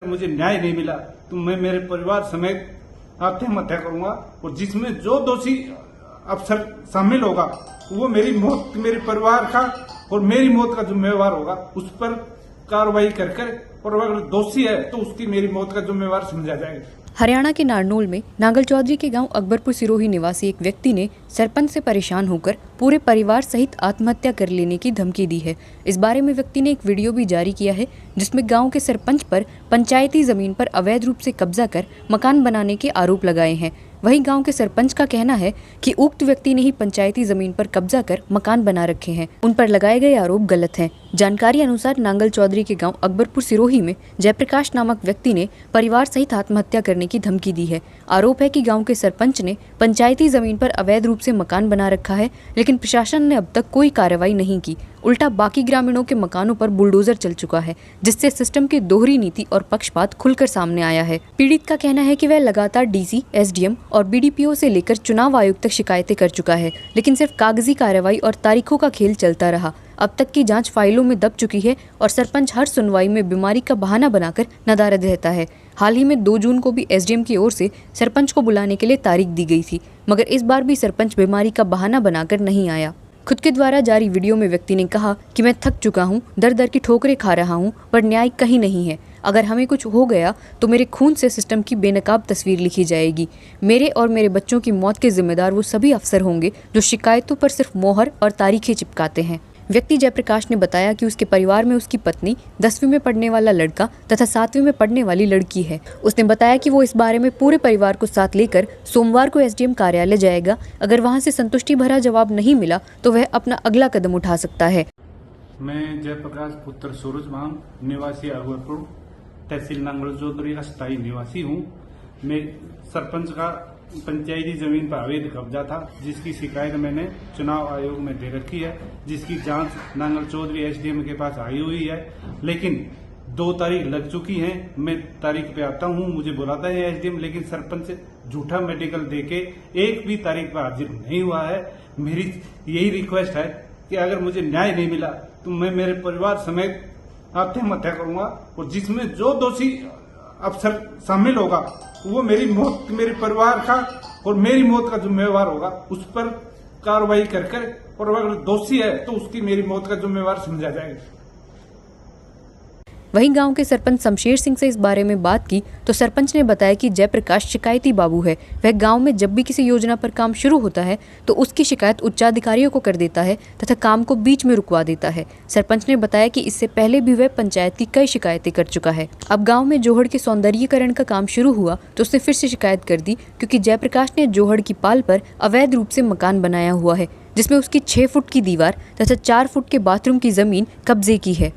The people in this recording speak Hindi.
मुझे न्याय नहीं मिला तो मैं मेरे परिवार समेत आत्महत्या करूंगा और जिसमें जो दोषी अफसर शामिल होगा वो मेरी मौत, मेरे परिवार का और मेरी मौत का जिम्मेवार होगा। उस पर कार्रवाई कर और अगर दोषी है तो उसकी मेरी मौत का जिम्मेवार समझा जाएगा। हरियाणा के नारनौल में नांगल चौधरी के गांव अकबरपुर सिरोही निवासी एक व्यक्ति ने सरपंच से परेशान होकर पूरे परिवार सहित आत्महत्या कर लेने की धमकी दी है। इस बारे में व्यक्ति ने एक वीडियो भी जारी किया है जिसमें गांव के सरपंच पर पंचायती जमीन पर अवैध रूप से कब्जा कर मकान बनाने के आरोप लगाए हैं। वहीं गांव के सरपंच का कहना है कि उक्त व्यक्ति ने ही पंचायती जमीन पर कब्जा कर मकान बना रखे हैं। उन पर लगाए गए आरोप गलत हैं। जानकारी अनुसार नांगल चौधरी के गांव अकबरपुर सिरोही में जयप्रकाश नामक व्यक्ति ने परिवार सहित आत्महत्या करने की धमकी दी है। आरोप है कि गांव के सरपंच ने पंचायती जमीन पर अवैध रूप से मकान बना रखा है, लेकिन प्रशासन ने अब तक कोई कार्रवाई नहीं की। उल्टा बाकी ग्रामीणों के मकानों पर बुलडोजर चल चुका है, जिससे सिस्टम की दोहरी नीति और पक्षपात खुलकर सामने आया है। पीड़ित का कहना है कि वह लगातार डीसी, एसडीएम और बीडीपीओ से लेकर चुनाव आयोग तक शिकायतें कर चुका है, लेकिन सिर्फ कागजी कार्रवाई और तारीखों का खेल चलता रहा। अब तक की जांच फाइलों में दब चुकी है और सरपंच हर सुनवाई में बीमारी का बहाना बनाकर नदारद रहता है। हाल ही में 2 जून को भी एसडीएम की ओर से सरपंच को बुलाने के लिए तारीख दी गई थी, मगर इस बार भी सरपंच बीमारी का बहाना बनाकर नहीं आया। खुद के द्वारा जारी वीडियो में व्यक्ति ने कहा कि मैं थक चुका हूं, दर दर की ठोकरें खा रहा हूं, पर न्याय कहीं नहीं है। अगर हमें कुछ हो गया तो मेरे खून से सिस्टम की बेनकाब तस्वीर लिखी जाएगी। मेरे और मेरे बच्चों की मौत के जिम्मेदार वो सभी अफसर होंगे जो शिकायतों पर सिर्फ मोहर और तारीखें चिपकाते हैं। व्यक्ति जयप्रकाश ने बताया कि उसके परिवार में उसकी पत्नी, 10वीं में पढ़ने वाला लड़का तथा 7वीं में पढ़ने वाली लड़की है। उसने बताया कि वो इस बारे में पूरे परिवार को साथ लेकर सोमवार को एसडीएम कार्यालय जाएगा। अगर वहां से संतुष्टि भरा जवाब नहीं मिला तो वह अपना अगला कदम उठा सकता है। मैं जयप्रकाश पुत्र सूरज मान, निवासी अकबरपुर, तहसील नांगल चौधरी का स्थायी निवासी हूँ। मैं सरपंच का पंचायती जमीन पर अवैध कब्जा था, जिसकी शिकायत मैंने चुनाव आयोग में दे रखी है, जिसकी जांच नांगल चौधरी एसडीएम के पास आई हुई है, लेकिन 2 तारीख लग चुकी है। मैं तारीख पे आता हूँ, मुझे बुलाता है एसडीएम, लेकिन सरपंच झूठा मेडिकल देके एक भी तारीख पर हाजिर नहीं हुआ है। मेरी यही रिक्वेस्ट है कि अगर मुझे न्याय नहीं मिला तो मैं मेरे परिवार समेत आत्महत्या करूंगा और जिसमें जो दोषी अफसर शामिल होगा वो मेरी मौत, मेरे परिवार का और मेरी मौत का जिम्मेवार होगा। उस पर कार्रवाई कर और अगर दोषी है तो उसकी मेरी मौत का जिम्मेवार समझा जाएगा। वहीं गांव के सरपंच शमशेर सिंह से इस बारे में बात की तो सरपंच ने बताया कि जयप्रकाश शिकायती बाबू है। वह गांव में जब भी किसी योजना पर काम शुरू होता है तो उसकी शिकायत उच्चाधिकारियों को कर देता है तथा काम को बीच में रुकवा देता है। सरपंच ने बताया कि इससे पहले भी वह पंचायत की कई शिकायतें कर चुका है। अब गाँव में जोहड़ के सौंदर्यीकरण का काम शुरू हुआ तो उसने फिर से शिकायत कर दी, क्योंकि जयप्रकाश ने जोहड़ की पाल पर अवैध रूप से मकान बनाया हुआ है, जिसमें उसकी 6 फुट की दीवार तथा 4 फुट के बाथरूम की जमीन कब्जे की है।